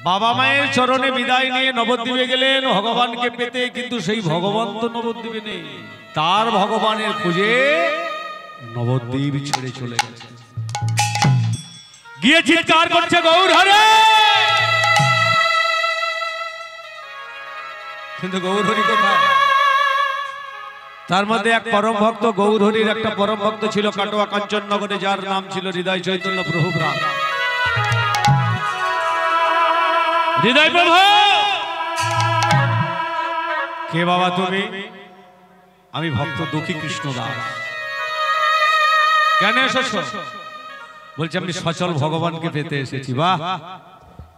বাবা মায়ের চরণে বিদায় নিয়ে নবদ্বীপে গেলেন ভগবানকে পেতে, কিন্তু সেই ভগবান তো নবদ্বীপে নেই। তার ভগবানের খুঁজে নবদ্বীপ ছেড়ে চলে গেছে। গিয়ে চিৎকার করছে গৌর হরে, কিন্তু গৌর হরি কোথায়? তার মধ্যে এক পরম ভক্ত, গৌর হরির একটা পরম ভক্ত ছিল কাটোয়া কাঞ্চননগরে, যার নাম ছিল হৃদয় চৈতন্য প্রভুপাদ। হৃদয় প্রভু, কে বাবা তুমি? আমি ভক্ত দুঃখী কৃষ্ণ দাস। কেন এসেছো? বলছে আমি সচল ভগবানকে পেতে এসেছি। বাহ,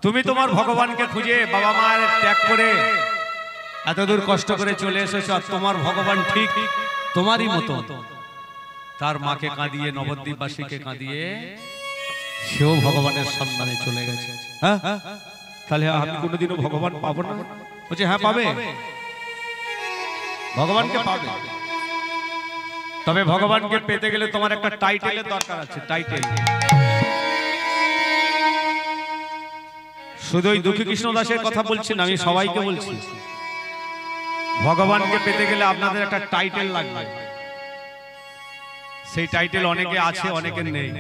তুমি তোমার ভগবানকে খুঁজে বাবা মায়ের ত্যাগ করে এতদূর কষ্ট করে চলে এসেছো, আর তোমার ভগবান ঠিক তোমারই মতো তার মাকে কাঁদিয়ে, নবদ্বীপবাসীকে কাঁদিয়ে সেও ভগবানের সন্ধানে চলে গেছে। হ্যাঁ, তাহলে আমি কোনোদিনও ভগবান পাবো না? বলছে হ্যাঁ পাবে, ভগবানকে পাবে। তবে ভগবানকে পেতে গেলে তোমার একটা টাইটেলের দরকার আছে। টাইটেল শুধু ওই দুঃখী কৃষ্ণ দাসের কথা বলছি না, আমি সবাইকে বলছি। ভগবানকে পেতে গেলে আপনাদের একটা টাইটেল লাগবে। সেই টাইটেল অনেকে আছে, অনেকের নেই।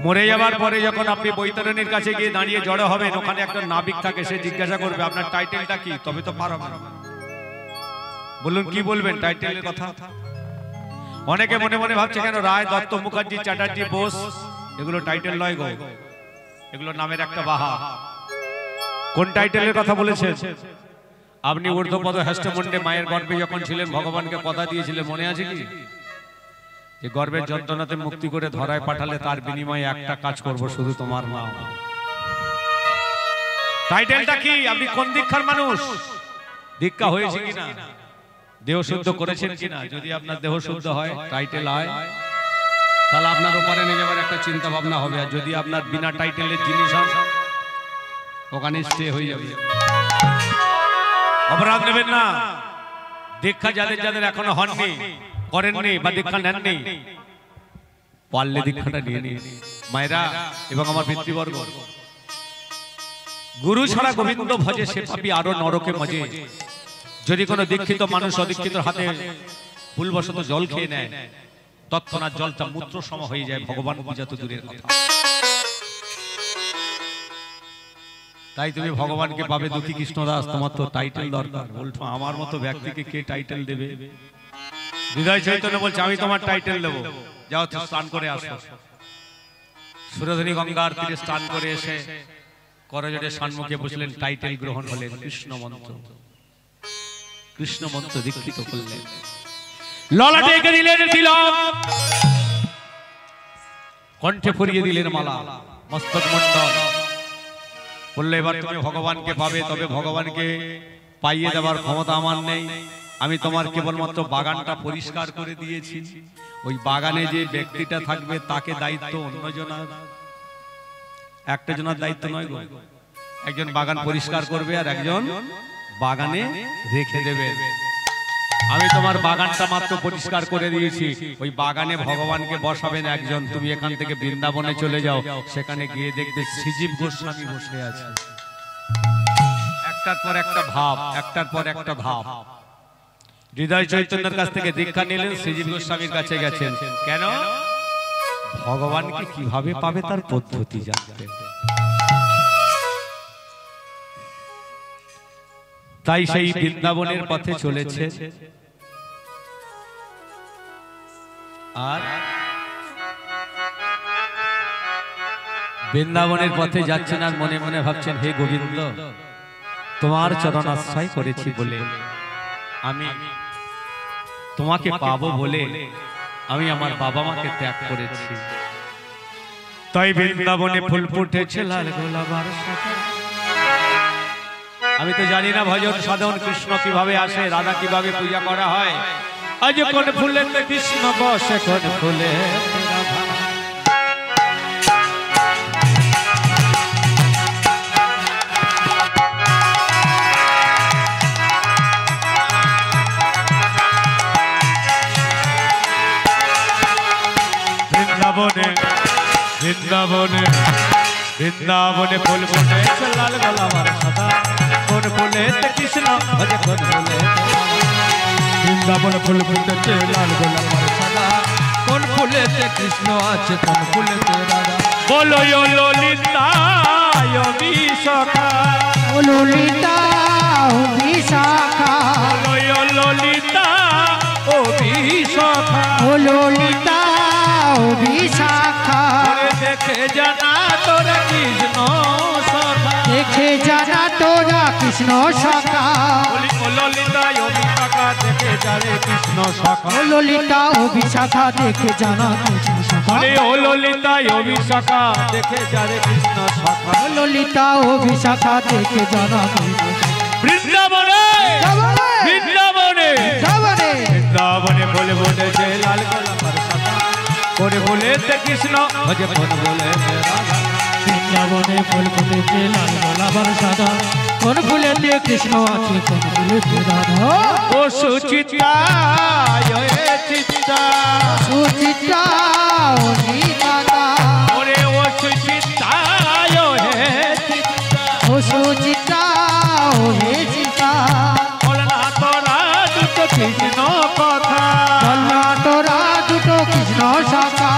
মরে যাবার পরে যখন আপনি বৈতরণীর কাছে গিয়ে দাঁড়িয়ে জড়ো হবেন, ওখানে একটা নাবিক থাকে, সে জিজ্ঞাসা করবে আপনার টাইটেলটা কি, তবে তো পারো। বলুন কি বলবেন টাইটেলের কথা? অনেকে মনে মনে ভাবছে কেন রায়, দত্ত, মুখার্জি, চ্যাটার্জি, বোস এগুলো টাইটেল নয় গো, এগুলো নামের একটা বাহা। কোন টাইটেলের কথা বলেছেন আপনি? ঊর্ধ্বপদ হ্যাষ্টমুন্ডে মায়ের গর্ভে যখন ছিলেন ভগবানকে কথা দিয়েছিলেন, মনে আছে কি? যে গর্ভের যন্ত্রণাতে মুক্তি করে ধরায় পাঠালে তার বিনিময়ে একটা কাজ করব, শুধু তোমার নাম। টাইটেলটা কি? আপনি কোন দীক্ষার মানুষ? দীক্ষা হয়েছে কিনা, দেহ শুদ্ধ করেছেন কিনা? যদি আপনার দেহ শুদ্ধ হয়, টাইটেল হয়, তাহলে আপনার ওপারে নিয়ে যাওয়ার একটা চিন্তা ভাবনা হবে। আর যদি আপনার বিনা টাইটেলের জিনিস হন, ওখানে স্টে হয়ে যাবে। অপরাধ নেবেন না। দীক্ষা যাদের যাদের এখনো হননি, করেননি বা দীক্ষা নেননি, পারলে দীক্ষাটা নিয়ে নিন মায়েরা এবং আমার পিতৃবর্গ। গুরু ছাড়া গোবিন্দ ভজে সে পাপী আরো নরকে মজে। যদি কোনো দীক্ষিত মানুষ অদীক্ষিত হাতে ভুলবশত জল খেয়ে নেয়, তৎক্ষণাৎ জলটা মূত্র সম হয়ে যায়, ভগবান পূজা তো দূরের কথা। তাই তুমি ভগবানকে পাবে দুঃখী কৃষ্ণ দাস, তোমার তো টাইটেল দরকার। বলছো আমার মতো ব্যক্তিকে কে টাইটেল দেবে? হৃদয় চৈতন্য বলছে আমি তোমার টাইটেল দেবো। যাও স্নান করে আসো। সুরধনী গঙ্গার তীরে স্নান করে এসে করজোড়ে সম্মুখে বসলেন, টাইটেল গ্রহণ হলেন কৃষ্ণ মন্ত্র। কৃষ্ণ মন্ত্র দীক্ষিত করলেন, ললাটে এঁকে দিলেন তিলক, কণ্ঠে পরিয়ে দিলেন মালা, মস্তক মণ্ডল। বললে এবার তুমি ভগবানকে পাবে। তবে ভগবানকে পাইয়ে দেওয়ার ক্ষমতা আমার নেই। আমি তোমার কেবলমাত্র বাগানটা পরিষ্কার করে দিয়েছি। ওই বাগানে যে ব্যক্তিটা থাকবে তাকে দায়িত্ব অন্যজনের, একটা জনের দায়িত্ব নয় গো। একজন বাগান পরিষ্কার করবে আর একজন বাগানে রেখে দেবে। আমি তোমার বাগানটা মাত্র পরিষ্কার করে দিয়েছি, ওই বাগানে ভগবানকে বসাবেন একজন। তুমি এখান থেকে বৃন্দাবনে চলে যাও, সেখানে গিয়ে দেখবে শ্রীজীব গোস্বামী বসে আছে। একটার পর একটা ভাব, একটার পর একটা ধাপ। হৃদয় চৈতন্যের কাছ থেকে দীক্ষা নিলেন, শ্রীজীব গোস্বামীর কাছে গেছেন। কেন? ভগবানকে কিভাবে পাবে তার পদ্ধতি জানতেন। তাই সেই বৃন্দাবনের পথে চলেছে। আর বৃন্দাবনের পথে যাচ্ছেন আর মনে মনে ভাবছেন, হে গোবিন্দ, তোমার চরণ আশ্রয় করেছি বলে, আমি তোমাকে পাবো বলে আমি আমার বাবা মাকে ত্যাগ করেছি। তাই বৃন্দাবনে ফুল ফুটেছে লাল গোলাপের সাথে। আমি তো জানি না ভজন সাধন কৃষ্ণ কিভাবে আসে, রাধা কিভাবে পূজা করা হয়। আজ কোন ফুলেতে কৃষ্ণ বসে, কোন ফুলে বৃন্দাবনে, বৃন্দাবনে বৃন্দাবনে ফুল ফুটেছে লাল গোলাপ সাদা, কোন ফুলেতে কৃষ্ণ ভজে কোন ফুলে। বৃন্দাবনে ফুল ফুটেছে লাল গোলাপ সাদা, কোন ফুলেতে কৃষ্ণ আছে কোন ফুলেতে রাধা। বলো ও ললিতা ও বিশাখা, ও ললিতা ও বিশাখা, বলো ও ললিতা ও বিশাখা, ও ললিতা ও বিশাখা। দেখে জানা তোরা কৃষ্ণ সখা, দেখে জানা তোরা কৃষ্ণ সখা। ও ললিতা ও বিশাখা দেখে যারে কৃষ্ণ সখা। ও ললিতা ও বিশাখা দেখে জানা কৃষ্ণ সখা। ও ললিতা ও বিশাখা দেখে যারে কৃষ্ণ সখা। ও ললিতা ও বিশাখা দেখে জানা কৃষ্ণ সখা। বৃন্দাবনে বৃন্দাবনে যাবারে বৃন্দাবনে ফুল ফুটেছে লাল গোলাপের সাদা, কোন ফুলেতে কৃষ্ণ ভজে কোন ফুলেতে রাধা। বৃন্দাবনে ফুল ফুটেছে লাল গোলাপ সাদা, কোন ফুলেতে কৃষ্ণ আছে কোন ফুলেতে রাধা। ও সুচিত্রা হে চিত্রা, সুচিত্রা ও নিতাতা, ওরে ও সুচিত্রা হে চিত্রা, ও সুচিত্রা ও হে চিতা। বল না তোরা দুটো কৃষ্ণ কথা, বলনা তোরা দুটো কৃষ্ণ সখা।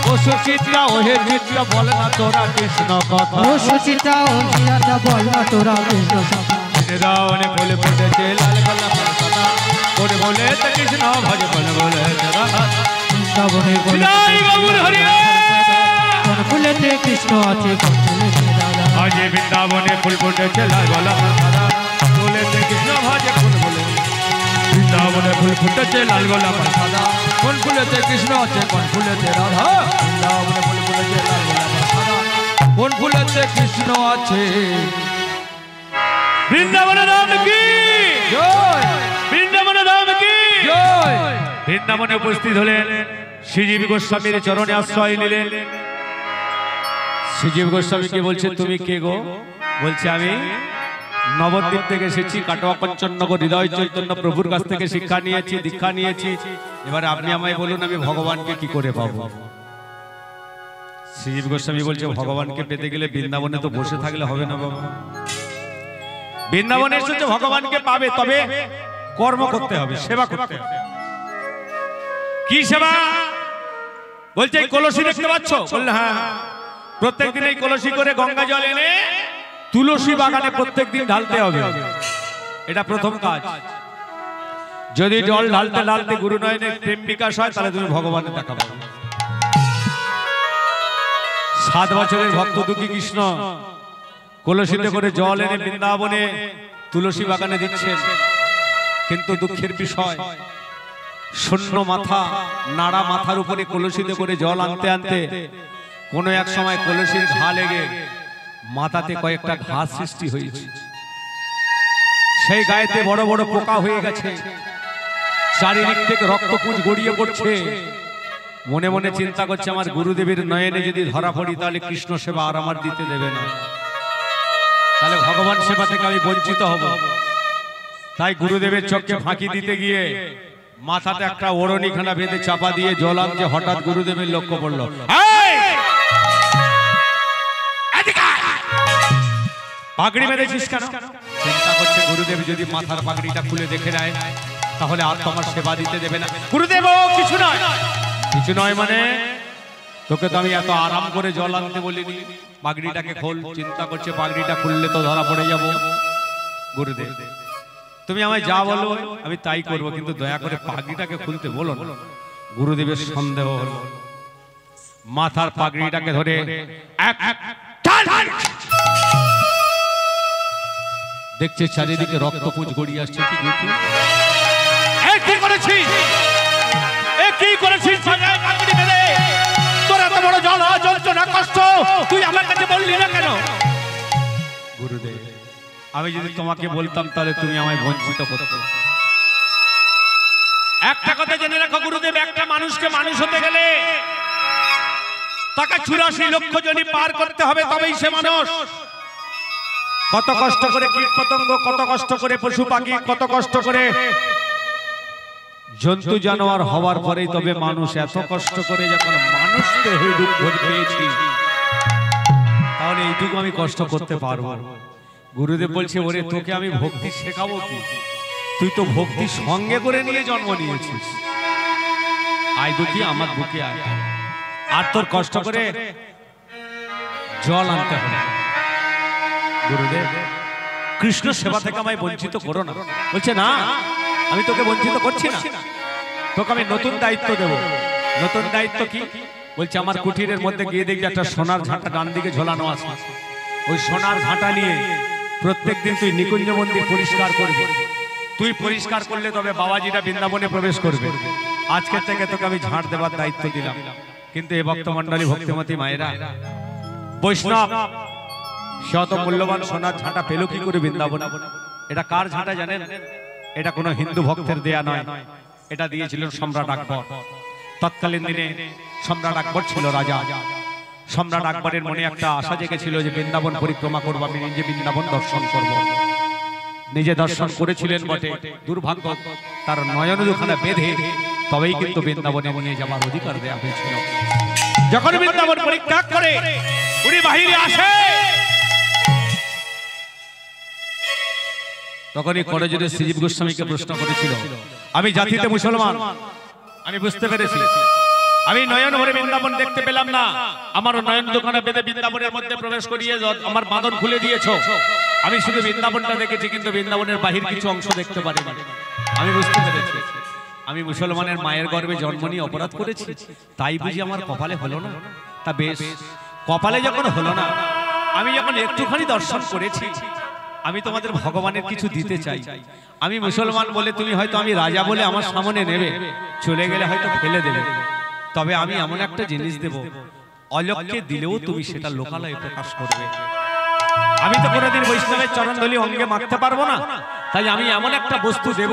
ও সুচিত্রা ও হে চিত্রা, বল না তোরা কৃষ্ণ কথা। ও সুচিত্রা ও নিতাতা, বলনা তোরা কৃষ্ণ সখা। বৃন্দাবনে ফুল ফুটেছে লাল গোলাপের সাদা, কোন ফুলেতে কৃষ্ণ ভজে কোন ফুলেতে রাধা। বৃন্দাবনে ফুল জয় গৌর হরি। কোন ফুলেতে কৃষ্ণ আছে কোন ফুলেতে রাধা। আজ বৃন্দাবনে ফুল ফুটেছে লাল গোলাপের সাদা, ফুলেতে কৃষ্ণ ভজে কোন ফুলে। বৃন্দাবনে ফুল ফুটেছে লাল গোলাপের সাদা, কোন ফুলেতে কৃষ্ণ আছে কোন ফুলেতে রাধা। বৃন্দাবনে ফুল ফুটেছে লাল গোলাপের সাদা, কোন ফুলেতে কৃষ্ণ আছে। বৃন্দাবনের নাম কি জয়, বৃন্দাবনের নাম কি জয়। বৃন্দাবনে উপস্থিত হলেন শ্রীজীব গোস্বামীর চরণে আশ্রয় নিলেন। শ্রীজীব গোস্বামীকে বলছে তুমি কে গো? বলছে আমি নবদ্বীপ থেকে এসেছি, কাটোয়া পঞ্চনগর হৃদয় চৈতন্য প্রভুর কাছ থেকে শিক্ষা নিয়েছি, দীক্ষা নিয়েছি। এবারে আপনি আমায় বলুন আমি ভগবানকে কি করে পাবো? শ্রীজীব গোস্বামী বলছে ভগবানকে পেতে গেলে বৃন্দাবনে তো বসে থাকলে হবে না বাবা। বৃন্দাবনে এসেছে ভগবানকে পাবে, তবে কর্ম করতে হবে, সেবা করতে হবে। কি সেবা? বলছে এই কলসি দেখতে পাচ্ছ? বললে হ্যাঁ। প্রত্যেকদিন এই কলসি করে গঙ্গা জল এনে তুলসী বাগানে প্রত্যেকদিন ঢালতে হবে, এটা প্রথম কাজ। যদি জল ঢালতে ঢালতে গুরু নয়নে প্রেম বিকাশ হয় তাহলে তুমি ভগবানের দেখা পাবে। 7 বছরের ভক্ত দুঃখী কৃষ্ণ কলসিতে করে জল এনে বৃন্দাবনে তুলসী বাগানে দিচ্ছেন, কিন্তু দুঃখের বিষয় শূন্য মাথা, নাড়া মাথার উপরে কলসিতে করে জল আনতে আনতে কোনো এক সময় কলসির ঘা লেগে মাথাতে কয়েকটা ঘা সৃষ্টি হয়েছে। সেই গায়েতে বড় বড় পোকা হয়ে গেছে, চারিদিক থেকে রক্তপুঞ্জ গড়িয়ে পড়ছে। মনে মনে চিন্তা করছে আমার গুরুদেবের নয়নে যদি ধরা পড়ি তাহলে কৃষ্ণ সেবা আর আমার দিতে দেবে না, তাহলে ভগবান সেবা থেকে আমি বঞ্চিত হব। তাই গুরুদেবের চোখে ফাঁকি দিতে গিয়ে মাথাতে একটা ওড়নিখানা বেঁধে চাপা দিয়ে জল আনছে। হঠাৎ গুরুদেবের লক্ষ্য পড়লো, পাগড়ি বেঁধেছিস কেন? চিন্তা করছে গুরুদেব যদি মাথার পাগড়িটা খুলে দেখে নেয় তাহলে আর তোমার সেবা দিতে দেবে না। গুরুদেব কিছু নয়, কিছু নয় মানে তোকে তো আমি এত আরাম করে জল আনতে বলিনি, পাগড়িটাকে খোল। চিন্তা করছে পাগড়িটা খুললে তো ধরা পড়ে যাব। গুরুদেব তুমি আমায় যা বলো আমি তাই করব, কিন্তু দয়া করে পাগড়িটাকে খুলতে বলো না। গুরুদেবের সন্দেহ হলো, মাথার পাগড়িটাকে ধরে দেখছে চারিদিকে রক্তপুঞ্জ গড়িয়ে আসছে। কি করেছিস? কি করেছিস? তোর এত বড় জ্বালা যন্ত্রণা কষ্ট তুই আমার কাছে বললি না কেন? গুরুদেব আমি যদি তোমাকে বলতাম তাহলে তুমি আমায় বঞ্চিত করতে। একটা কথা জেনে রাখো গুরুদেব, একটা মানুষকে মানুষ হতে গেলে তাকে 84 লক্ষ জনি পার করতে হবে, তবেই সে মানুষ। কত কষ্ট করে কীট পতঙ্গ, কত কষ্ট করে পশু পাখি, কত কষ্ট করে জন্তু জানোয়ার হওয়ার পরেই তবে মানুষ। এত কষ্ট করে যখন মানুষকে হয়ে রূপ পেয়েছি তাহলে এইটুকু আমি কষ্ট করতে পারবো। গুরুদেব বলছে, ওরে তোকে আমি ভক্তি শেখাবো কি, তুই তো ভক্তি সঙ্গে করে নিয়ে জন্ম নিয়েছিস। আয় দুঃখী আমার বুকে আয়, আর তোর কষ্ট করে জল আনতে হবে। গুরুদেব, কৃষ্ণ সেবা থেকে আমায় বঞ্চিত করো না। বলছে, না, আমি তোকে বঞ্চিত করছি না, তোকে আমি নতুন দায়িত্ব দেব। নতুন দায়িত্ব কি? বলছে, আমার কুটিরের মধ্যে গিয়ে দেখবি একটা সোনার ঝাঁটা ডান দিকে ঝোলানো আছে। ওই সোনার ঝাঁটা নিয়ে প্রত্যেকদিন তুই নিকুঞ্জ মন্দির পরিষ্কার করবি। তুই পরিষ্কার করলে তবে বাবাজিরা বৃন্দাবনে প্রবেশ করবে। আজকে থেকে তোকে আমি ঝাঁট দেওয়ার দায়িত্ব দিলাম। কিন্তু এই ভক্তমণ্ডলী, ভক্তিমতী মায়েরা, বৈষ্ণব সে অত মূল্যবান সোনার ঝাঁটা পেল কি করে বৃন্দাবনে? এটা কার ঝাঁটা জানেন? এটা কোনো হিন্দু ভক্তের দেয়া নয়, এটা দিয়েছিলেন সম্রাট আকবর। তৎকালীন দিনে সম্রাট আকবর ছিল রাজা। সম্রাট আকবরের মনে একটা আশা জেগেছিল যে বৃন্দাবন পরিক্রমা করবো, আমি নিজে বৃন্দাবন দর্শন করব। নিজে দর্শন করেছিলেন বটে, দুর্ভাগ্য তার নয়ন দুখানা বেঁধে তবেই কিন্তু বৃন্দাবনে নিয়ে যাওয়ার অধিকার দেওয়া হয়েছিল। যখন বৃন্দাবন পরিত্যাগ করে উনি বাহিরে আসে, তখনই করজোড়ে শ্রীজীব গোস্বামীকে প্রশ্ন করেছিল, আমি জাতিতে মুসলমান, আমি বুঝতে পেরেছি, আমি নয়ন ভরে বৃন্দাবন দেখতে পেলাম না, আমার নয়ন দোকানে বেঁধে বৃন্দাবনের মধ্যে প্রবেশ করিয়ে আমার বাঁধন খুলে দিয়েছো। আমি শুধু বৃন্দাবনটা দেখেছি, কিন্তু বৃন্দাবনের বাহির কিছু অংশ দেখতে পারিনি। আমি বুঝতে পেরেছি আমি মুসলমানের মায়ের গর্ভে জন্ম নিয়ে অপরাধ করেছি, তাই বুঝি আমার কপালে হলো না? তা বেশ, কপালে যখন হলো না, আমি যখন একটুখানি দর্শন করেছি, আমি তোমাদের ভগবানের কিছু দিতে চাই। আমি মুসলমান বলে তুমি হয়তো, আমি রাজা বলে আমার সামনে নেবে, চলে গেলে হয়তো ফেলে দেবে, তবে আমি এমন একটা জিনিস দেব, অলক্ষ্যে দিলেও তুমি সেটা লোকালয়ে প্রকাশ করবে। আমি তো কোনোদিন বৈষ্ণবের চরণধূলি অঙ্গে মাখতে পারবো না, তাই আমি এমন একটা বস্তু দেব,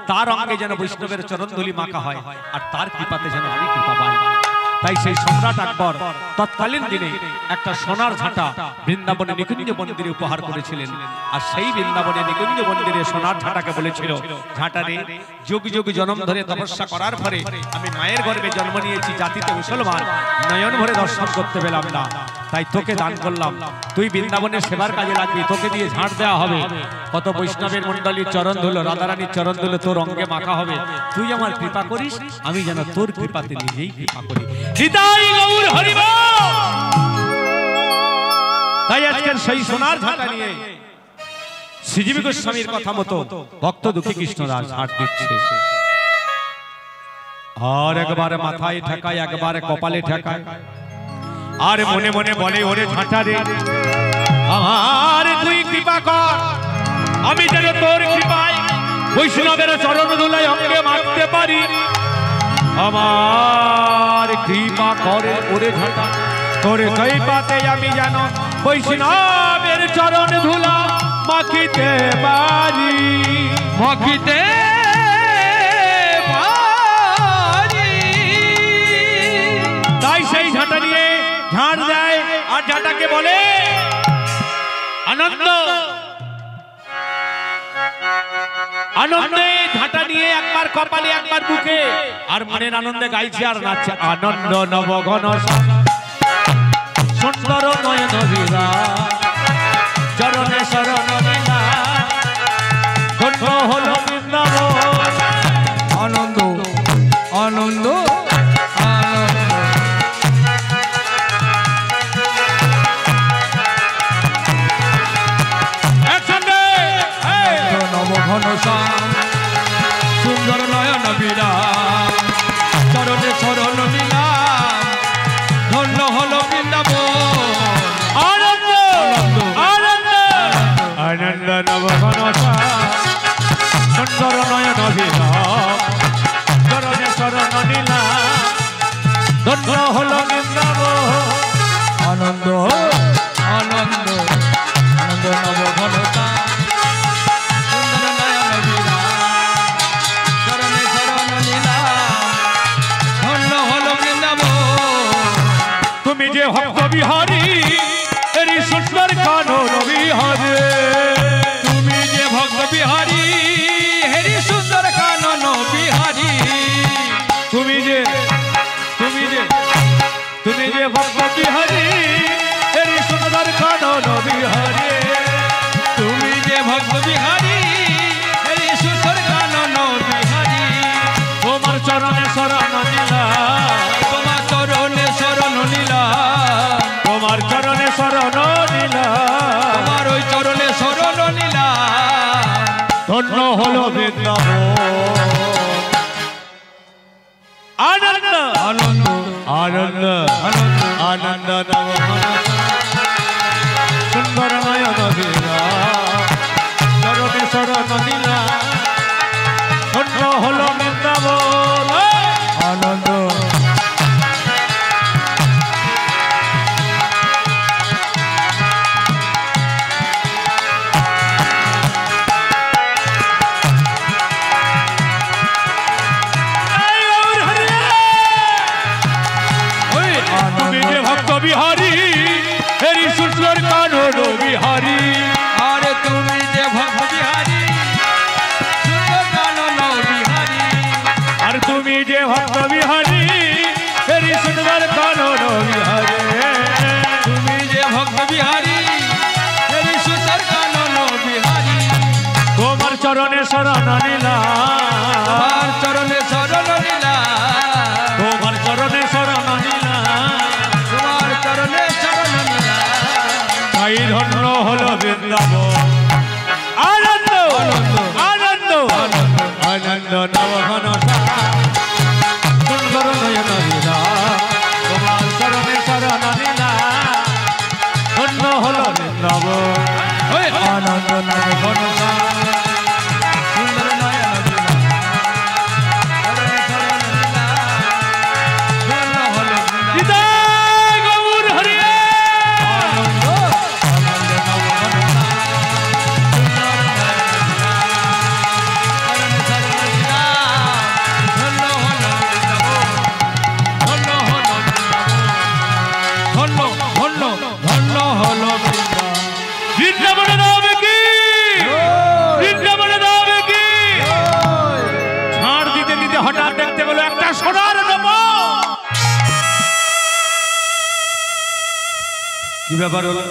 তার অঙ্গে যেন বৈষ্ণবের চরণধূলি মাখা হয়, আর তার কৃপাতে যেন আমি কৃপা পাই। তাই সেই সম্রাট আকবর তৎকালীন দিনে একটা সোনার ঝাঁটা বৃন্দাবনে নিকুঞ্জ মন্দিরে উপহার করেছিলেন। আর সেই বৃন্দাবনে নিকুঞ্জ মন্দিরে সোনার ঝাঁটাকে বলেছিল, ঝাঁটা রে, যুগ যুগ জন্ম ধরে তপস্যা করার পরে আমি মায়ের গর্ভে জন্ম নিয়েছি, জাতিতে মুসলমান, নয়ন ভরে দর্শন করতে পেলাম না, তাই তোকে দান করলাম, তুই বৃন্দাবনের সেবার কাজে লাগবি, তোকে দিয়ে ঝাঁট দেওয়া হবে। কত বৈষ্ণবের মন্ডলীর চরণ ধুলো, রাধারানীর চরণ ধুলো তোর অঙ্গে মাখা হবে, তুই আমার কৃপা করিস, আমি যেন তোর কৃপাতে নিজেই কৃপা করি। তাই আজকের সেই সোনার ঝাঁটা নিয়ে শ্রীজীব গোস্বামীর কথা মতো ভক্ত দুঃখী কৃষ্ণদাস ঝাঁট দিচ্ছে। আর একবারে মাথায় ঠেকায়, একবারে কপালে ঠেকায়, আর মনে মনে বলে, ওরে ঝাঁটা রে, আমার তুই কৃপা কর, আমি যেন তোর কৃপায় বৈষ্ণবের চরণ ধুলায় অঙ্গে মাখতে পারি, আমার কৃপা করে ওরে ঝাঁটা, তোর কৃপাতে আমি যেন বৈষ্ণবের চরণ ধুলা মাখিতে পারি, মাখিতে পারি। তাই সেই ঝাঁটা নিয়ে ঝাঁট দেয়, আর ঝাঁটাকে বলে আনন্দ। আনন্দে ঝাঁটা নিয়ে একবার কপালে, একবার বুকে, আর মনের আনন্দে গাইছে আর নাচছে। আনন্দ নবঘন সুন্দর নয়ন বিরা, চরণে শরণ লীলা, ধন্য হলো বৃন্দাবন। আনন্দ আনন্দ সুন্দর নয়ন বিরাম, চরণে শরণ লীলাম, ধন্য হলো বৃন্দাবন। আনন্দ আনন্দ আনন্দ নবঘন সুন্দর নয়ন বিরাম, চরণে শরণ লীলাম, ধন্য হলো বৃন্দাবন। আনন্দ আনন্দ আনন্দ নবঘনতা, সুন্দর নয়ন বিরাম, চরণে শরণ লীলাম, ধন্য হলো বৃন্দাবন। তুমি যে ভক্ত বিহারী, এরি সুন্দর কানন বিহারে, তুমি যে ভক্ত বিহারী, হেরি সুন্দর কানন বিহারী, তুমি যে ভক্ত বিহারী, এরি সুন্দর কানন ভক্ত বিহারী এই সুসর কানন বিহারী তোমার চরণে শরণ নিলাম, তোমার চরণে শরণ নিলাম, তোমার চরণে শরণ নিলাম, তোমার ওই চরণে শরণ নিলাম। ধন্য হলো বৃন্দাবন। আনন্দ আনন্দ আনন্দ আনন্দ আনন্দ নব সুন্দর নয়ন বীরা চরণে শরণ নিলাম, ধন্য হলো বৃন্দাবন। আনন্দ তুমি যে ভক্ত বিহারী হেরি সুন্দর কানন বিহারী, আরে তুমি যে ভক্ত বিহারী সুন্দর কানন বিহারী, আর তুমি যে ভক্ত বিহারী হেরি সুন্দর কানন বিহারী, তুমি যে ভক্ত বিহারী এই সুন্দর কানন বিহারী তোমার চরণে শরণ নিলাম, তোমার চরণে শরণ নিলাম, তোমার চরণে শরণ নিলাম, তোমার চরণে শরণ নিলাম। তাই ধন্য হলো বৃন্দাবন। আনন্দ আনন্দ আনন্দ আনন্দ আনন্দ নবঘন সুন্দর নয়ন বীরা তোমার চরণে শরণ নিলাম, ধন্য হলো বৃন্দাবন। ওই আনন্দ নবঘন সুন্দর নয়ন বীরা চরণে শরণ নিলাম, ধন্য হলো বৃন্দাবন। হৃদয় গৌর হরি আনন্দ আনন্দ নবঘন সুন্দর নয়ন বীরা চরণে শরণ নিলাম, ধন্য হলো বৃন্দাবন, ধন্য হলো বৃন্দাবন, ধন্য ধন্য হলো বৃন্দাবন। বৃন্দাবন নাম কি, বৃন্দাবন নাম কি। ছাড় দিতে দিতে হঠাৎ দেখতে পেলো একটা সোনার নব। কি ব্যাপার হলো?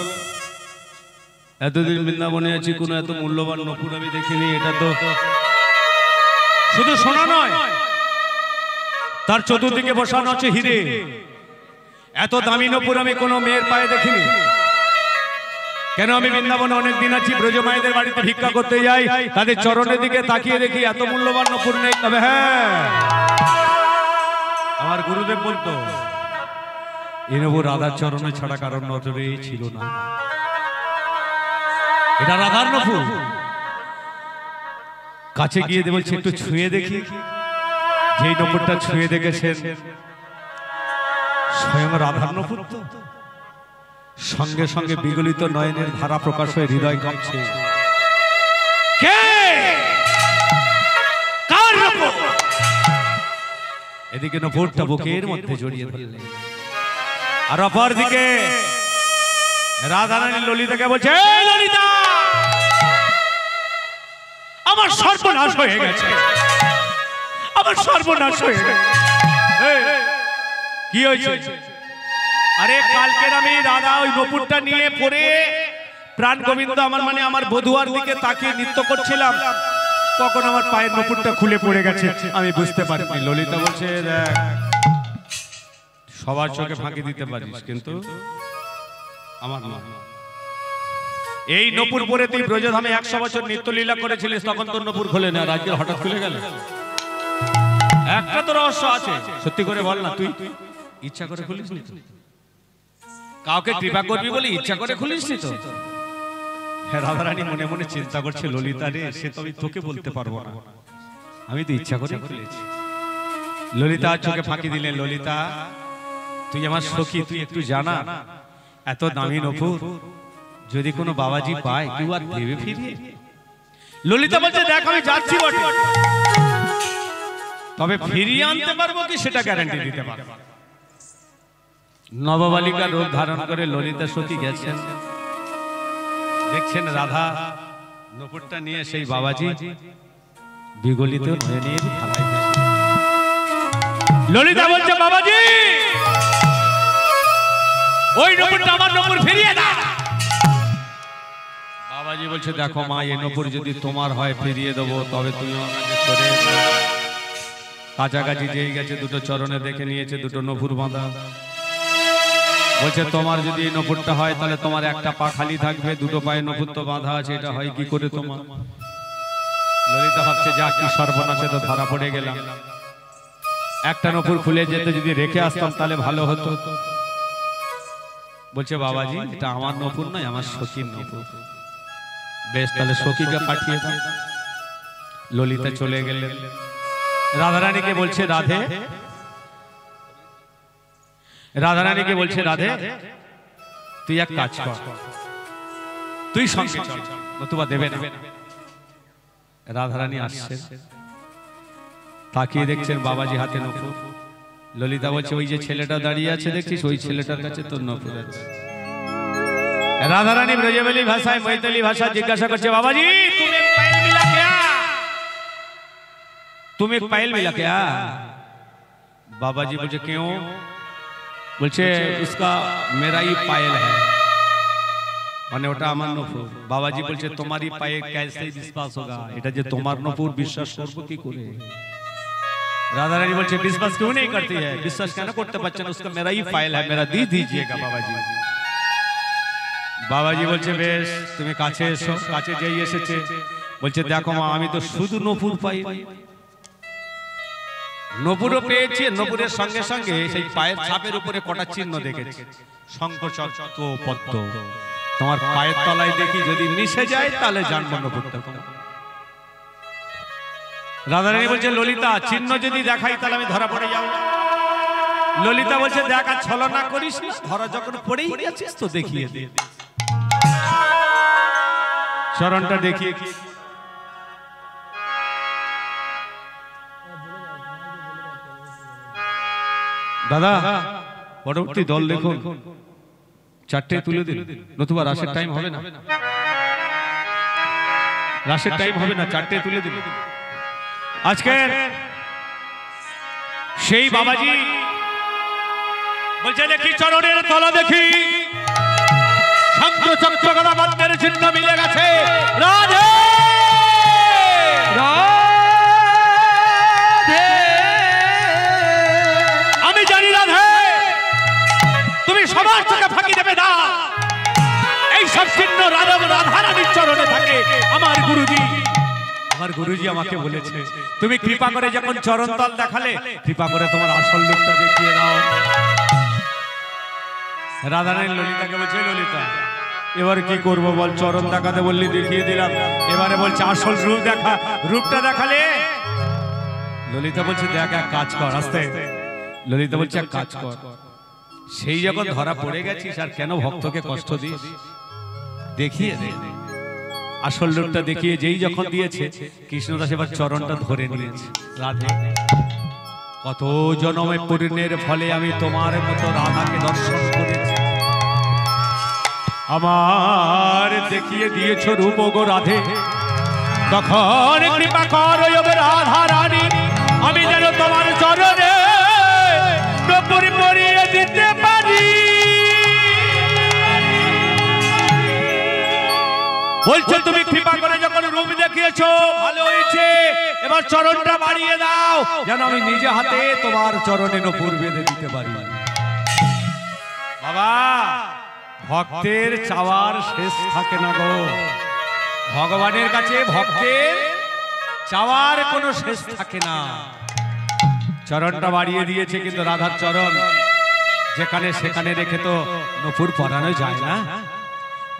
এতদিন বৃন্দাবনে আছি, কোনো এত মূল্যবান নপুর আমি দেখিনি। এটা তো শুধু সোনা নয়, তার চতুর্দিকে বসানো আছে হিরে। এত দামি নপুর আমি কোনো মেয়ের পায়ে দেখিনি। কেন আমি বৃন্দাবনে অনেক দিন আছি, ব্রজ মায়েদের বাড়িতে ভিক্ষা করতে যাই, তাদের চরণের দিকে তাকিয়ে দেখি এত মূল্যবান নপুর নেই। তবে হ্যাঁ, আমার গুরুদেব বলতো এই নপুর রাধার চরণে ছাড়া কারণ নজরেই ছিল না। এটা রাধার নপুর। কাছে গিয়ে বলছে একটু ছুঁয়ে দেখি। যেই নপুরটা ছুঁয়ে দেখেছেন স্বয়ং রাধার নপুর তো। সঙ্গে সঙ্গে বিগলিত নয়নের ধারা প্রকাশ হয়ে হৃদয় কাঁপছে। কে? কার নপুর? এদিকে নপুরটা বুকের মধ্যে জড়িয়ে ধরলেন, আর অপর দিকে রাধারানী ললিতাকে বলছে, "এই ললিতা, আমার সর্বনাশ হয়ে গেছে, আমার সর্বনাশ হয়ে গেছে।" কি হয়েছে? আরে কালকের আমি রাধা ওই নপুরটা নিয়ে পরে প্রাণ গোবিন্দ আমার মানে আমার বধুয়ার দিকে তাকিয়ে নৃত্য করছিলাম, তখন আমার পায়ের নপুরটা খুলে পড়ে গেছে, আমি বুঝতে পারিনি। ললিতা বলছে, দেখ সবার চোখে ফাঁকি দিতে পারিস, কিন্তু আমার নয়। এই নপুর পরে তুই ব্রজধামে 100 বছর নিত্য লীলা করেছিলিস, তখন তোর নপুর খুলে না, আজকে হঠাৎ খুলে গেল। একটা তো রহস্য আছে, সত্যি করে বল না, তুই ইচ্ছা করে খুলিস নি? কাউকে কৃপা করবি বলে ইচ্ছা করে খুলিস নি তো? রাধারানী মনে মনে চিন্তা করছে, ললিতা রে, সে তো আমি তোকে বলতে পারবো না, আমি তো ইচ্ছা করে খুলেছি। ললিতা চোখে ফাঁকি দিলেন, ললিতা তুই আমার সখী, তুই একটু জানা, এত দামি নপুর যদি কোনো বাবাজি পায়, কেউ আর দেবে ফিরিয়ে? ললিতা বলছে, দেখ আমি যাচ্ছি বটে, তবে ফিরিয়ে আনতে পারবো কি সেটা গ্যারান্টি দিতে পারবো। নববালিকা রূপ ধারণ করে ললিতা সতী গেছেন, দেখছেন রাধা নপুরটা নিয়ে সেই বাবাজি বিগলিত নয়নের ধারায় গেছে। ললিতা বলছে, বাবাজি ওই নপুরটা আমার নপুর ফিরিয়ে দাও। বাবাজি বাবাজি বলছে দেখো মা এই নূপুর যদি তোমার হয় ফিরিয়ে দেবো, তবে তুমি আমাকে সরে কাছাকাছি যেই গেছে দুটো চরণে দেখে নিয়েছে দুটো নূপুর বাঁধা। বলছে তোমার যদি এই নূপুরটা হয় তাহলে তোমার একটা পা খালি থাকবে, দুটো পায়ে নূপুর তো বাঁধা আছে, এটা হয় কি করে তোমার? ললিতা ভাবছে যা কি সর্বনাশে তো ধরা পড়ে গেলাম, একটা নূপুর খুলে যেতে যদি রেখে আসতাম তাহলে ভালো হতো। বলছে বাবাজি এটা আমার নূপুর নয়, আমার সখীর নূপুর। বেশ তাহলে সখীকে পাঠিয়ে দাও। ললিতা চলে গেলেন। রাধারানীকে বলছে রাধে, রাধারানীকে বলছে রাধে তুই এক কাজ কর, তুই সঙ্গে চল, নতুবা দেবে না। রাধারানী আসছে, তাকিয়ে দেখছেন বাবাজি হাতে নূপুর। ললিতা বলছে ওই যে ছেলেটা দাঁড়িয়ে আছে দেখছিস, ওই ছেলেটার কাছে তোর নূপুর আছে। রাধারানী ব্রজবলি ভাষায় মৈথিলি ভাষা জিজ্ঞাসা করছে বাবাজি তুমি পায়েল মিলা क्या, তুমি পায়েল मिला क्या? बाबाजी बोले क्यों? बोलছে उसका मेरा ही पायल है, মানে ওটা আমার নূপুর। বাবাজি বলছে তোমারই পায়ে कैसे विश्वास होगा, এটা যে তোমার নূপুর বিশ্বাস করব কি করে? राधा रानी बोलছে विश्वास क्यों नहीं करती है, विश्वास কেন করতে পারছেন না? उसका मेरा ही पायल है, मेरा दी दीजिएगा बाबाजी। বাবাজি বলছে বেশ তুমি কাছে এসো। কাছে যেই এসেছে বলছে দেখো মা আমি তো শুধু নূপুর পাই, নূপুরও পেয়েছি, নূপুরের সঙ্গে সঙ্গে সেই পায়ের ছাপের উপরে কটা চিহ্ন দেখেছি, শঙ্খ চক্র পদ্ম। তোমার পায়ের তলায় দেখি যদি মিশে যায় তাহলে জানবো নূপুরটা। রাধারানী বলছে ললিতা চিহ্ন যদি দেখাই তাহলে আমি ধরা পড়ে যাবো। ললিতা বলছে দেখ আর ছলনা করিস না, ধরা যখন পড়েই গেছিস তো দেখিয়ে দে। চরণটা দেখিয়ে দাদা পরবর্তী দল দেখুন, চারটে তুলে দিন, নতুবা রাসের টাইম হবে না, রাসের টাইম হবে না, চারটে তুলে দিন। আজকে সেই বাবাজি বলছে দেখি চরণের তলা দেখি শঙ্খ চক্র গদা পদ্মের চিহ্ন মিলে গেছে। রাধে রাধে আমি জানি রাধে তুমি সবার চোখে ফাঁকি দেবে না, এই সব চিহ্ন রাধারানীর চরণে থাকে। আমার গুরুজি আমাকে বলেছে তুমি কৃপা করে যখন চরণ তল দেখালে কৃপা করে তোমার আসল রূপটা দেখিয়ে দাও। রাধারানী ললিতাকে বলছে ললিতা এবার কি করবো বল, চরণ দেখাতে বললি দেখিয়ে দিলাম, এবারে বলছে আসল রূপ দেখা, রূপটা দেখালে। ললিতা বলছে দেখ এক কাজ কর, আস্তে। ললিতা বলছে এক কাজ কর, সেই যখন ধরা পড়ে গেছিস আর কেন ভক্তকে কষ্ট দিস, দেখিয়ে দে আসল রূপটা দেখিয়ে। যেই যখন দিয়েছে কৃষ্ণদাস এবার চরণটা ধরে নিয়েছে। রাধে কত জনমে পুণ্যের ফলে আমি তোমার মতো রাধাকে দর্শন করেছি, আমার দেখিয়ে দিয়েছ রূপ গো রাধে, তখন কৃপা করো রাধা রানী, আমি যেন তোমার চরণে নূপুর পরিয়ে দিতে পারি। বলছো তুমি কৃপা করে যখন রূপ দেখিয়েছো ভালো হয়েছে, এবার চরণটা বাড়িয়ে দাও যেন আমি নিজে হাতে তোমার চরণে নূপুর বেঁধে দিতে পারি। বাবা ভক্তের চাওয়ার শেষ থাকে না গো, ভগবানের কাছে ভক্তের চাওয়ার কোনো শেষ থাকে না। চরণটা বাড়িয়ে দিয়েছে, কিন্তু রাধার চরণ যেখানে সেখানে রেখে তো নূপুর পরানো যায় না।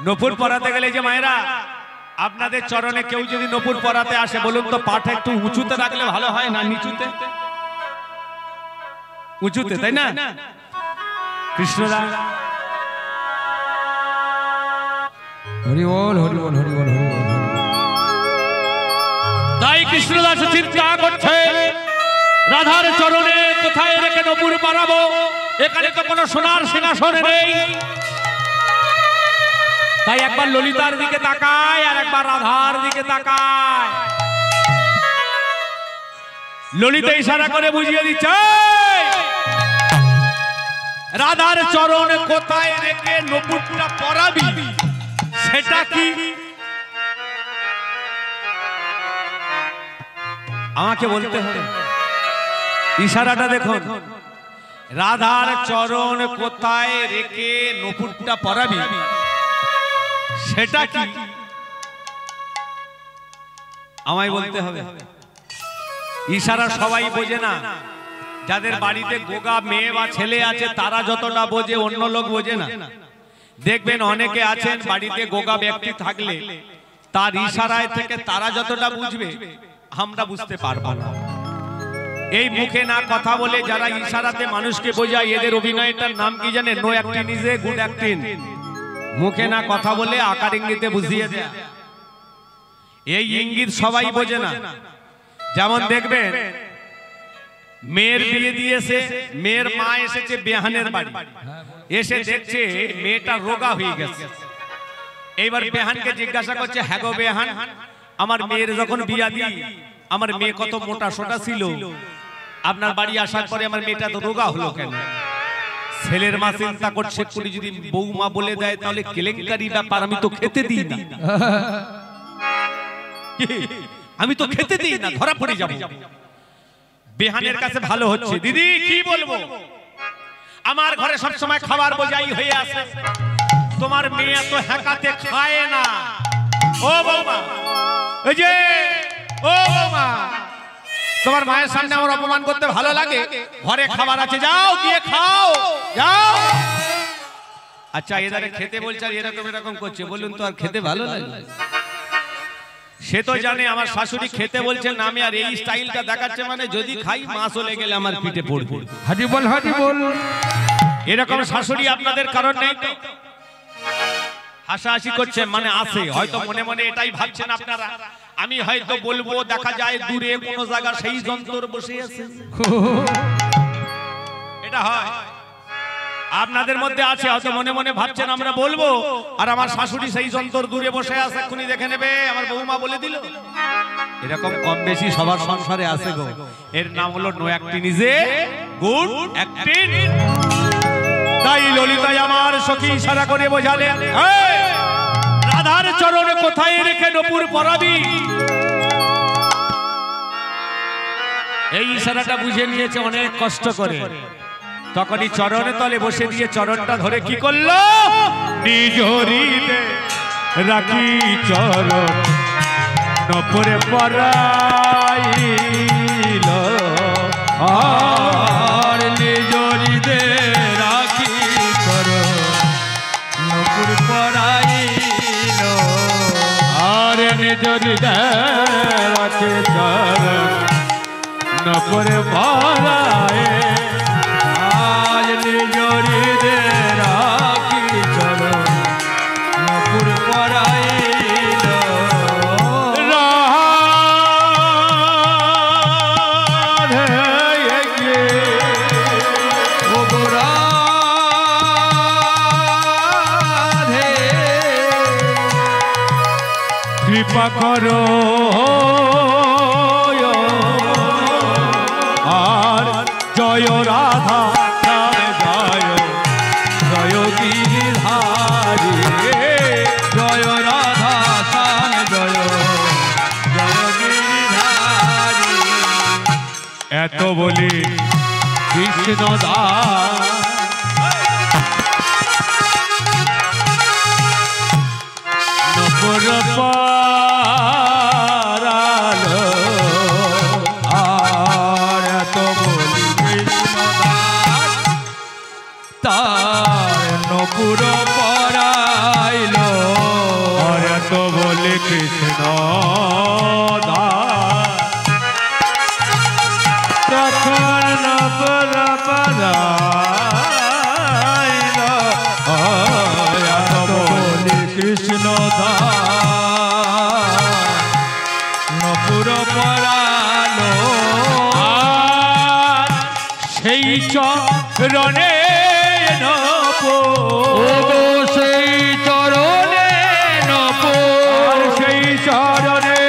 নূপুর পরাতে গেলে যে মায়েরা আপনাদের চরণে কেউ যদি নূপুর পরাতে আসে বলুন তো পাটা একটু উঁচুতে রাখলে ভালো হয় না নিচুতে? উঁচুতে, তাই না? কৃষ্ণদা হরি বল হরি বল হরি বল হরি বল। তাই কৃষ্ণদাস চিন্তা করছে রাধার চরণে কোথায় রেখে নূপুর পরাবো, এখানে তো কোনো সোনার সিংহাসন নেই। তাই একবার ললিতার দিকে তাকায় আর একবার রাধার দিকে তাকায়। ললিতা ইশারা করে বুঝিয়ে দিচ্ছে রাধার চরণ কোথায় রেখে নূপুরটা পরাবি সেটা কি আমাকে বলতে হবে। ইশারাটা দেখুন, রাধার চরণ কোথায় রেখে নপুরটা পরাবি সেটা কি আমায় বলতে হবে। ইশারা সবাই বোঝে না, যাদের বাড়িতে গোগা মেয়ে বা ছেলে আছে তারা যতটা বোঝে অন্য লোক বোঝে না। দেখবেন অনেকে আছেন বাড়িতে গোগা ব্যক্তি থাকলে তার ইশারায় থেকে তারা যতটা বুঝবে আমরা বুঝতে পারবো না। এই মুখে না কথা বলে যারা ইশারাতে মানুষকে বোঝায় এদের অভিনয়টার নাম কি জানে? No acting is a good acting. মুখে না কথা বলে আকার ইঙ্গিতে বুঝিয়ে দেয়। এই ইঙ্গিত সবাই বোঝে না। যেমন দেখবেন মেয়ের বিয়ে দিয়েছে, মেয়ের মা এসেছে বেহানের বাড়ি, এসে দেখছে মেয়েটা রোগা হয়ে গেছে। এইবার বেহানকে জিজ্ঞাসা করছে, হ্যাঁ গো বেহান, আমার মেয়ের যখন বিয়া দিই আমার মেয়ে কত মোটা সোটা ছিল, আপনার বাড়ি আসার পরে আমার মেয়েটা তো রোগা হলো কেন? ছেলের মা চিন্তা করছে কুড়ি যদি বৌমা বলে দেয় তাহলে কেলেঙ্কারি ব্যাপার, আমি তো খেতে দিই না, আমি তো খেতে দিই না, ধরা পড়ে যাব। বেহানের কাছে ভালো হচ্ছে, দিদি কি বলবো, আমার ঘরে সব সময় খাবার বোঝাই হয়ে আসে, তোমার মেয়ে তো হ্যাকাতে খায় না। ও বৌমা, এই যে ও বৌমা, তোমার মায়ের সামনে আমার অপমান করতে ভালো লাগে? ঘরে খাবার আছে, যাও গিয়ে খাও, যাও। আচ্ছা এদারে খেতে বলছে আর এরকম এরকম করছে, বলুন তো আর খেতে ভালো লাগে? সে তো জানে আমার শাশুড়ি খেতে বলছেন না, আমি আর এই স্টাইলটা দেখাচ্ছে মানে যদি খাই মা চলে গেলে আমার পিঠে পড়বে। হাজি বল, হাজি বল। এরকম শাশুড়ি আপনাদের কারণ নেই তো? হাসাহাসি করছেন মানে আছে, হয়তো মনে মনে এটাই ভাবছেন আপনারা আমি হয়তো বলবো, দেখা যায় দূরে কোনো জায়গা সেই যন্ত্র বসে আছে। এটা হয় আপনাদের মধ্যে আছে, হয়তো মনে মনে ভাবছেন আমরা বলবো আর আমার শাশুড়ি সেই যন্ত্র দূরে বসে আছে, এক্ষুনি দেখে নেবে, আমার বৌমা বলে দিল। এরকম কম বেশি সবার সংসারে আছে গো। এর নাম হলো no acting is a good acting. তাই ললিতাই আমার সখী ইশারা করে বোঝালেন, রাধার চরণ কোথায় রেখে নপুর পরাবি। এই ইশারাটা বুঝে নিয়েছে অনেক কষ্ট করে, তখনই চরণে তলে বসে দিয়ে চরণটা ধরে কি করলো? নিজ হৃদয়ে রাখি চরণ নপুরে পরাইল, আর নিজ হৃদয়ে রাখি চরণ নপুর পরাইল, আর নিজ হৃদয়ে রাখি চরণ নপুর পরাইল, আজ নিজ হৃদয়ে রাখি চরণ নপুর পরাইল। কৃপা করো আর জয় রাধা, জয় জয় গিরিধারী, জয় রাধা শ্যাম, জয় জয় গিরিধারী। এত বলি কৃষ্ণ দাস নপুর পরালো, আর এত বলি কৃষ্ণ দাস তার নপুর পরাইল, আর এত বলি কৃষ্ণ দাস তখন নপুর পরাইল, এত বলি কৃষ্ণ দাস নপুর পরালো, আর সেই চরণে নপুর, সেই চরণে নপুর, সেই চরণে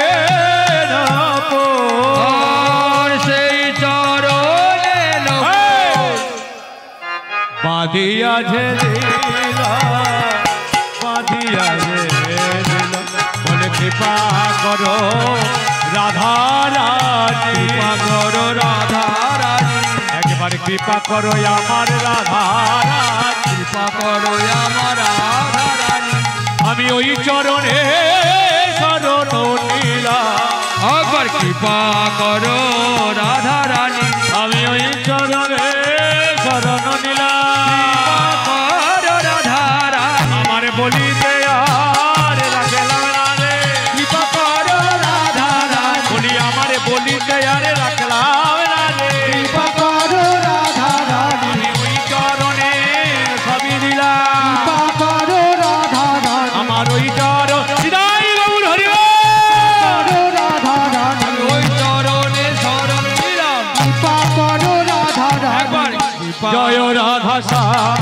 নপুর, সেই চরণে নপুর বাঁধিয়া ঝেলিলা, বাঁধিয়া ঝেলিলা, বলে কৃপা করো রাধা রানী, কৃপা করো আমার রাধা কৃপা করো আমার রাধা রানী আমি ওই চরণে শরণ নিলাম একবার কৃপা করো রাধা রানী আমি ওই চরণে শরণ নিলাম করো রাধা রানী আমার বলিতে আর রাখলাম না রে কৃপা করো রাধা রানী বলি আমার বলিতে আর রাখলাম না রে কৃপা করো রাধা রানী আমি ওই চরণে সবই দিলাম কৃপা করো রাধা রানী আমার ওই চরণ হৃদয় গৌর হরি বল। করো রাধা রানী ওই চরণে শরণ নিলাম কৃপা করো রাধা একবার রানী কৃপা জয় রাধা শ্যাম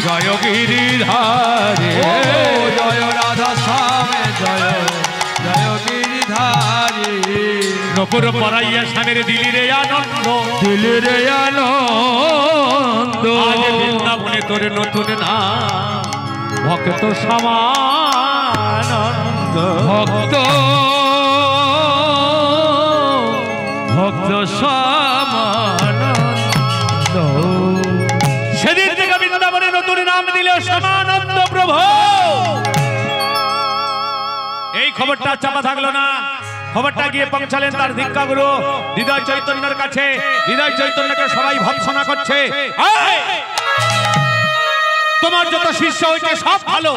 জয় গিরিধারে ও জয় রাধা শ্যামে জয় জয় গিরিধারী নপুর পরাইয়া স্বামীর দিলি রে আনন্দ দিলে রে আনন্দ আজ বৃন্দাবনে তোর নতুন নাম ভক্ত সমানন্দ ভক্ত ভক্ত সমানন্দ সেদিন থেকে বৃন্দাবনে নতুন নাম দিল সমানন্দ প্রভু এই খবরটা চাপা থাকলো না খবরটা গিয়ে পৌঁছালেন তার দীক্ষা গুরু হৃদয় চৈতন্যের কাছে হৃদয় চৈতন্যকে সবাই ভৎসনা করছে এই! তোমার যত শিষ্য হয়েছে সব ভালো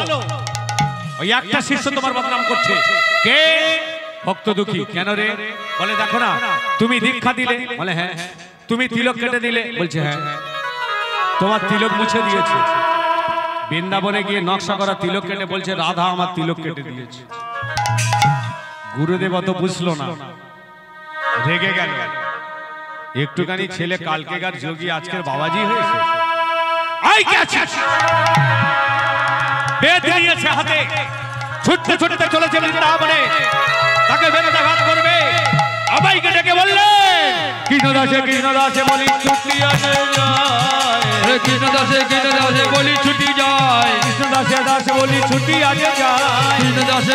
ওই একটা শিষ্য তোমার বদনাম করছে কে ভক্ত দুঃখী কেন রে বলে দেখো না তুমি দীক্ষা দিলে বলে হ্যাঁ তুমি তিলক কেটে দিলে বলছে হ্যাঁ তোমার তিলক মুছে দিয়েছে বৃন্দাবনে গিয়ে নকশা করা তিলক কেটে বলছে রাধা আমার তিলক কেটে দিয়েছে গুরুদেব অত বুঝলো না রেগে গেল একটুখানি ছেলে কালকেকার যোগী আজকের বাবাজি হয়েছে আই কে আছিস বেদ নিয়েছে হাতে ছুটতে ছুটতে চলেছে বৃন্দাবনে তাকে বেদঘাত করবে সবাইকে ডেকে বললে কৃষ্ণদাসে বলি ছুটি আছে যায় কৃষ্ণ দাসে বলি ছুটি যায় দাসে বলি ছুটি আছে যায়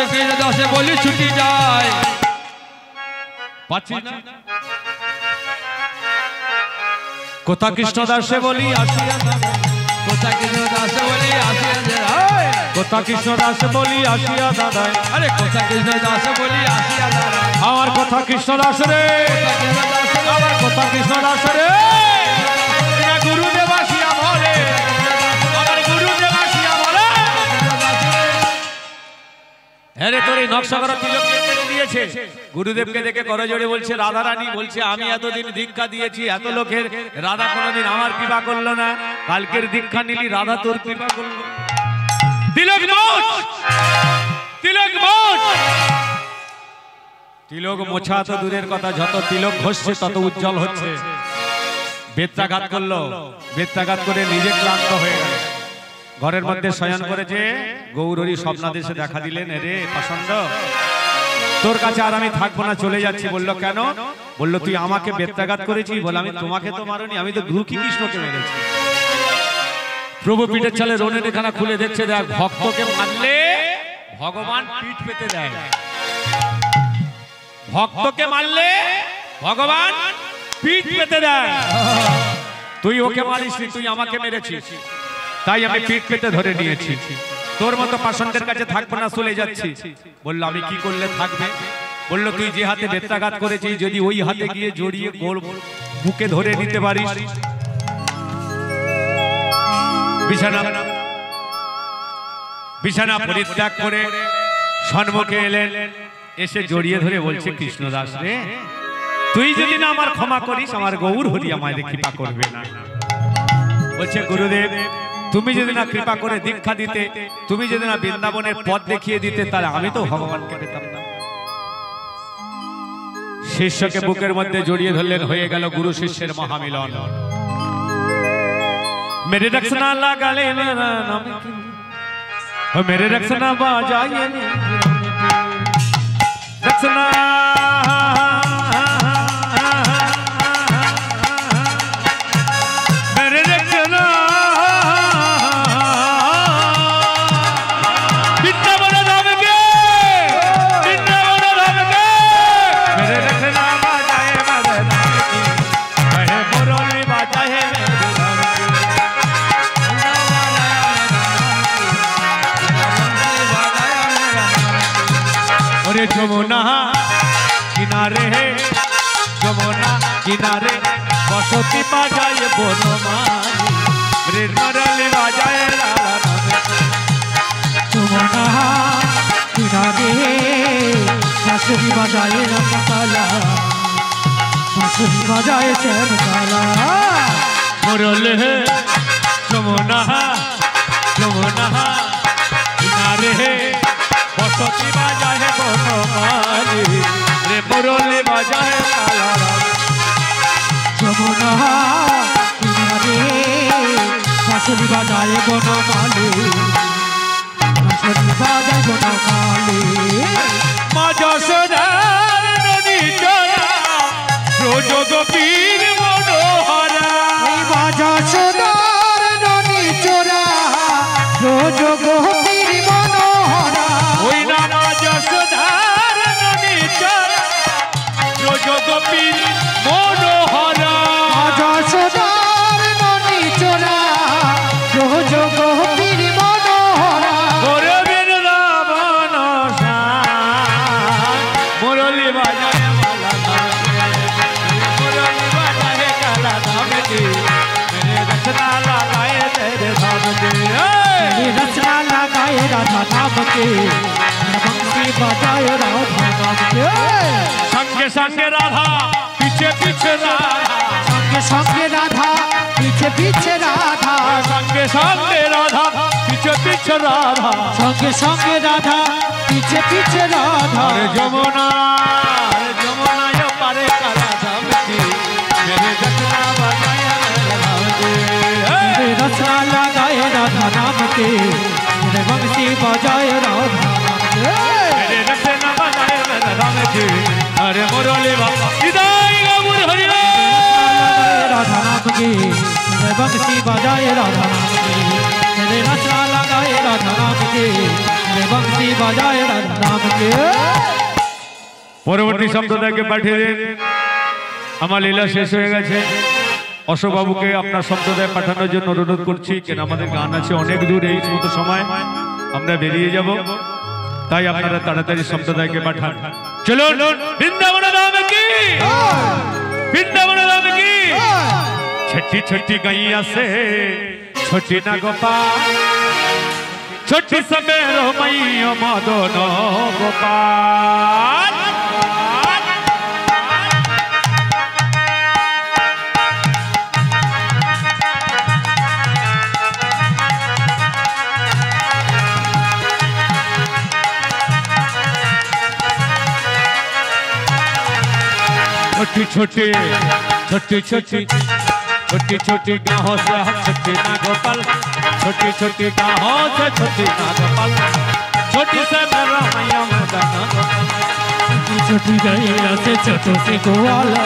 কৃষ্ণ দাসে বলি ছুটি যায় পাচ্ছি না কোথা কৃষ্ণদাসে বলি আসিয়া কোথা কৃষ্ণ দাসে বলি আসিয়া কোথা কৃষ্ণদাসে বলি আসিয়া দাদায় আরে কোথা কৃষ্ণ দাসে বলি আসিয়া দাঁড়ায় আমার কথা কৃষ্ণদাস রে আমার কথা কৃষ্ণদাস রে গুরুদেব আসিয়া বলে আমার গুরুদেব আসিয়া বলে হ্যাঁ রে তোর এই নকশা করা তিলক কেটে দিয়েছে গুরুদেবকে দেখে করজোড়ে বলছে রাধা রানী বলছে আমি এতদিন দীক্ষা দিয়েছি এত লোকের রাধা কোনোদিন আমার কৃপা করলো না কালকের দীক্ষা নিলি রাধা তোর কৃপা করলো তিলক মোচ তিলক মোচ তিলক মোছা তো দূরের কথা যত তিলক ঘষছে তত উজ্জ্বল হচ্ছে বেত্রাঘাত করলো বেত্রাঘাত করে নিজে ক্লান্ত হয়ে গেল ঘরের মধ্যে শয়ন করেছে গৌরী স্বপ্নাদেশে দেখা দিলেন রে পাষণ্ড তোর কাছে আর আমি থাকবো না চলে যাচ্ছি বললো কেন বললো তুই আমাকে বেত্রাঘাত করেছিস বলে আমি তোমাকে তো মারনি আমি তো গুরু কি কৃষ্ণকে মেরেছি প্রভু পিঠের চালে রোনের এখানা খুলে দেখছে দেখ ভক্তকে মারলে ভগবান পিঠ পেতে দেয় ভক্তকে মারলে ভগবান পিঠ পেতে দেয় তুই ওকে মারিস তুই আমাকে মেরেছিস তাই আমি পিঠ পেতে ধরে নিয়েছি তোর মতো পাষণ্ডের কাছে থাকবো না চলে যাচ্ছি বললো আমি কি করলে থাকবে বললো তুই যে হাতে বেত্রাঘাত করেছিস যদি ওই হাতে গিয়ে জড়িয়ে গোল বুকে ধরে নিতে পারিস বিছানা বিছানা পরিত্যাগ করে সম্মুখে এলেন এসে জড়িয়ে ধরে বলছে কৃষ্ণদাস রে তুই যদি না আমার ক্ষমা করিস আমার গৌর হরি আমায় কৃপা করবে না বলছে গুরুদেব তুমি যদি না কৃপা করে দীক্ষা দিতে তুমি যদি না বৃন্দাবনের পথ দেখিয়ে দিতে তাহলে আমি তো ভগবানকে পেতাম না শিষ্যকে বুকের মধ্যে জড়িয়ে ধরলেন হয়ে গেল গুরু শিষ্যের মহামিলন मेरे रक्षना लगा ले मेरे रक्षना बाजाइए रक्षना मेरे रक्षना बिट्टा बड़ा धाम के मेरे रक्षना बाजाए मेरे मुरली ওরে যমুনা কিনারে যমুনা কিনারে বসতি বাজায় বনমালী মৃদ মুরলি বাজায় লালা নামে যমুনা কিনারে বাঁশুরি বাজায় রামকালা বাঁশুরি বাজায় শ্যামকালা মুরলি যমুনা যমুনা কিনারে বসতি বাজায় বনমালী রে মুরলি বাজায় লালা যমুনা কিনারে বাঁশুরি বাজায় বনমালী বাঁশুরি বাজায় বনমালী মা যশোদার নদী চড়া রোজগ পীর মনোহরা এই মা যশোদার ননী চোরা রোজ গভীর মনোহরা ওই না মা যশোদার নদী চড়া রোজগ পীর মনোহরা মা যশোদার ননী চোরা রোজ গভীর মনোহরা ওরে বৃন্দাবন মুরলি বাজায় মালা মুরলি বাজায় কালা ধাম কি মেরে রচনা লাগায়ে তেরে ধাম কি मेरी रचना लगाए राधा नाम के बंसी बजाए राधा नाम के संगे संगे राधा पीछे पीछे राधा संगे संगे राधा पीछे पीछे राधा संगे संगे राधा पीछे पीछे राधा संगे संगे राधा पीछे पीछे राधा अरे यमुना यो पारे काला धाम की मेरे रचना बनाया धाम की मेरे रचना लगाए राधा नाम के मेरे बंसी बजाए राधा नाम के मेरे रचना बनाया धाम की अरे मुरली बाबा इदाई गौर हरि राधा नाम के मेरे बंसी बजाए राधा नाम के मेरे रचना लगाए राधा नाम के मेरे बंसी बजाए राधा नाम के পরবর্তী সম্প্রদায়কে পাঠিয়ে দিন আমার লীলা শেষ হয়ে গেছে অশোক বাবুকে আপনার সম্প্রদায় পাঠানোর জন্য অনুরোধ করছি কেন আমাদের গান আছে অনেক দূর এই মতো সময় আমরা বেরিয়ে যাব তাই আপনারা তাড়াতাড়ি সম্প্রদায়কে পাঠান চলুন বৃন্দাবন ধাম কি বৃন্দাবন ধাম কি ছটি ছটি গাইয়া से छोटी ना गोपाल छोटी समेरो मैया मदन गोपाल छोटी छोटी छोटी छोटी छोटी छोटी गाहों से हम छोटी ना गोपाल छोटी छोटी गाहों से छोटी ना गोपाल छोटी से मेरा मैया मदन छोटी छोटी गैया से छोटो से गोवाला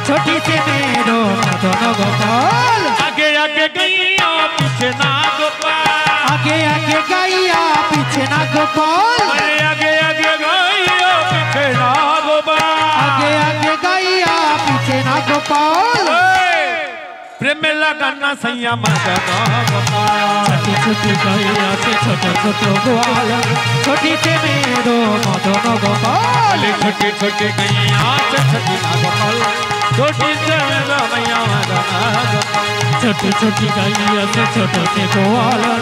छोटी से मेरो मदन गोपाल आगे आगे गैया पीछे ना गोपाल आगे आगे गैया पीछे ना गोपाल अरे आगे आगे गैया पीछे ना गोपाल आगे आगे गैया पीछे ना गोपाल प्रेम लगाना सैया मदन गोपाल छोटी छोटी गैया से छोटो छोटो गोवाला छोटी से मेरो मदन गोपाल छोटी छोटी गैया से छोटी ना गोपाल छोटी से मेरा मैया मदन गोपाल छोटी छोटी गैया से छोटो से गोवाला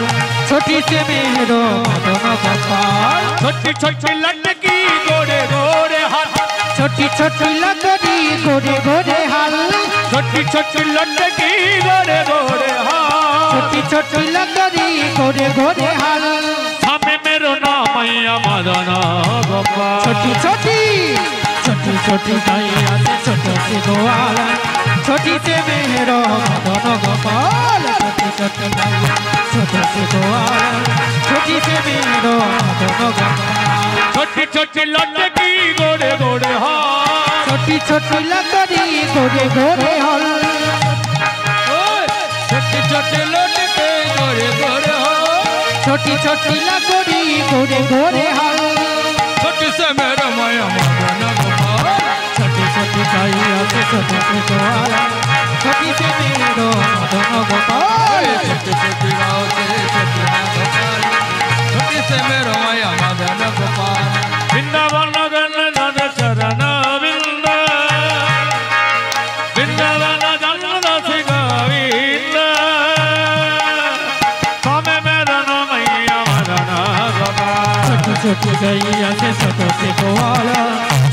छोटी से मेरो मदन गोपाल छोटी छोटी लटकी गोरे गोरे हाथ छोटी छोटी लकड़ी गोरे गोरे हाल छोटी छोटी लटकी गोरे गोरे हाथ छोटी छोटी लकड़ी गोरे गोरे हाल सामने मेरो नाम मैया मदन गोपाल छोटी छोटी छोटी छोटी गैया से छोटो से गोवाला छोटी से मेरो मदन गोपाल छोटी छोटी गैया छोटो से गोवाला छोटी से मेरो मदन गोपाल छोटी छोटी लटकी गोरे गोरे हाथ छोटी छोटी लकड़ी गोरे गोरे हाल छोटी छोटी लटकी गोरे गोरे हाथ छोटी छोटी लकड़ी गोरे गोरे हाल छोटी से मेरा मैया मदन गोपाल छोटी छोटी गैया से छोटो से गोवाला छोटी से मेरो मदन गोपाल छोटी छोटी गाँव से छोटी ना गोपाल छोटी से मेरो मैया मदन गोपाल वृंदावन छोटी गैया से छोटो से गोवाला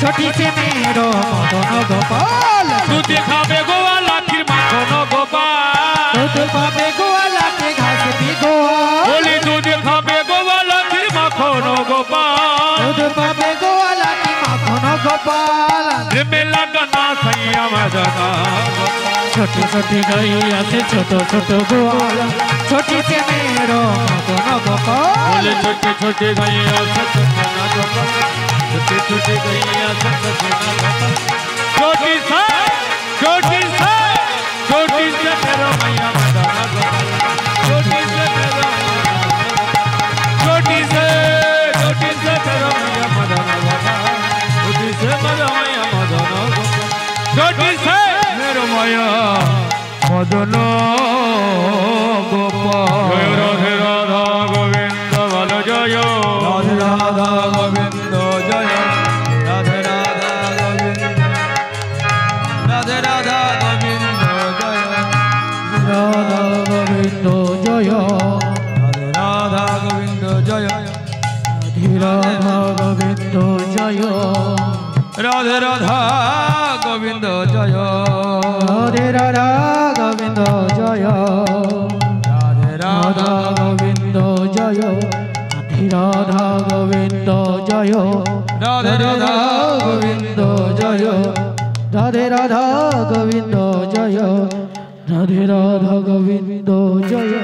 छोटी से मेरो मदन गोपाल दूध खाबे गोवाला की माखन गोपाल दूध पाबे गोवाला के घास भी गोवाल बोली दूध खाबे गोवाला की माखन गोपाल दूध पाबे गोवाला की माखन गोपाल में लगना सैया मदना छोटी छोटी गैया से छोटो छोटो गोवाला छोटी से मेरो मदन गोपाल बोले छोटी छोटी गैया से छोटी छोटी गैया से छोटी से छोटी से छोटी से मेरो मैया मदना छोटी से मेरो छोटी से मेरो मैया मदना छोटी से मेरो मैया मदना छोटी से मेरो मैया मदना गोपाल जय राधे राधा गोविंद बल जय राधे राधा गोविंद जय राधे राधा गोविंद राधे राधा गोविंद जय राधा गोविंद जय राधे राधा गोविंद जय राधा गोविंद जय राधे राधा गोविंद जय राधे राधा गोविंद जय राधे राधा गोविंद जय राधा गोविंद जय राधे राधा गोविंद जय राधे राधा गोविंद जय राधे राधा गोविंद जय